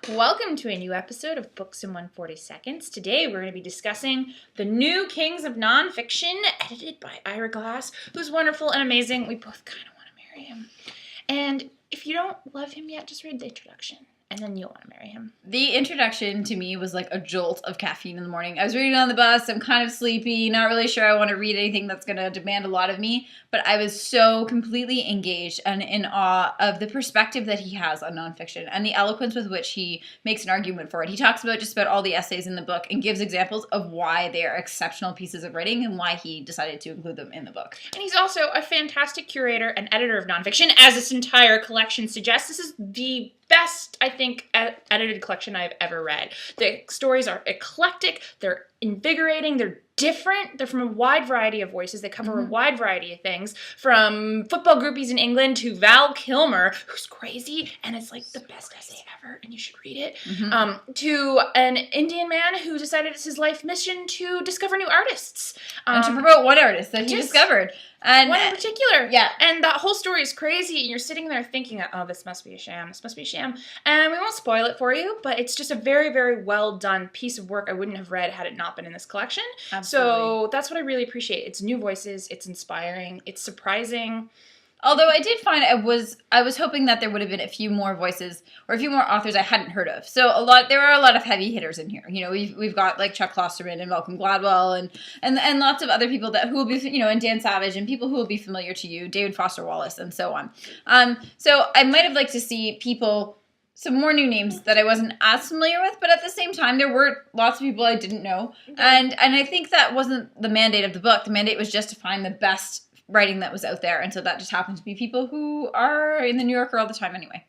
Welcome to a new episode of Books in 140 Seconds. Today we're going to be discussing The New Kings of Nonfiction, edited by Ira Glass, who's wonderful and amazing. We both kind of want to marry him. And if you don't love him yet, just read the introduction. And then you'll want to marry him. The introduction to me was like a jolt of caffeine in the morning. I was reading on the bus. I'm kind of sleepy, not really sure I want to read anything that's going to demand a lot of me. But I was so completely engaged and in awe of the perspective that he has on nonfiction and the eloquence with which he makes an argument for it. He talks about just about all the essays in the book and gives examples of why they are exceptional pieces of writing and why he decided to include them in the book. And he's also a fantastic curator and editor of nonfiction, as this entire collection suggests. This is the best, I think, edited collection I've ever read. The stories are eclectic, they're invigorating, they're different, they're from a wide variety of voices, they cover a wide variety of things, from football groupies in England to Val Kilmer, who's crazy, and it's like the best essay ever, and you should read it, to an Indian man who decided it's his life mission to discover new artists. And to promote one artist that he discovered. And one in particular. Yeah. And that whole story is crazy, and you're sitting there thinking, oh, this must be a sham, this must be a sham. And we won't spoil it for you, but it's just a very, very well done piece of work I wouldn't have read had it not been in this collection. Absolutely. So that's what I really appreciate. It's new voices, it's inspiring, it's surprising. Although I did find I was hoping that there would have been a few more voices or a few more authors I hadn't heard of. So there are a lot of heavy hitters in here. You know, we've got like Chuck Klosterman and Malcolm Gladwell and lots of other people who will be, you know, and Dan Savage and people who will be familiar to you, David Foster Wallace and so on. So I might have liked to see some more new names that I wasn't as familiar with, but at the same time, there were lots of people I didn't know. And I think that wasn't the mandate of the book. The mandate was just to find the best writing that was out there, and so that just happened to be people who are in the New Yorker all the time anyway.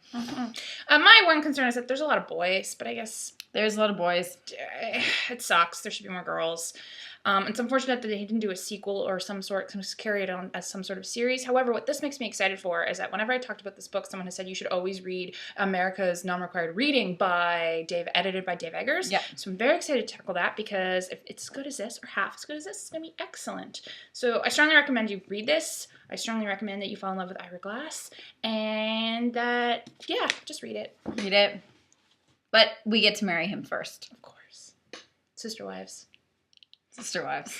My one concern is that there's a lot of boys, but I guess there's a lot of boys. It sucks. There should be more girls. It's unfortunate that they didn't do a sequel or some carry it on as some sort of series. However, what this makes me excited for is that whenever I talked about this book, someone has said you should always read America's Non-Required Reading edited by Dave Eggers. Yeah. So I'm very excited to tackle that because if it's as good as this or half as good as this, it's going to be excellent. So I strongly recommend you read this. I strongly recommend that you fall in love with Ira Glass and that, yeah, just read it. Read it. But we get to marry him first. Of course. Sister wives. Sister wives.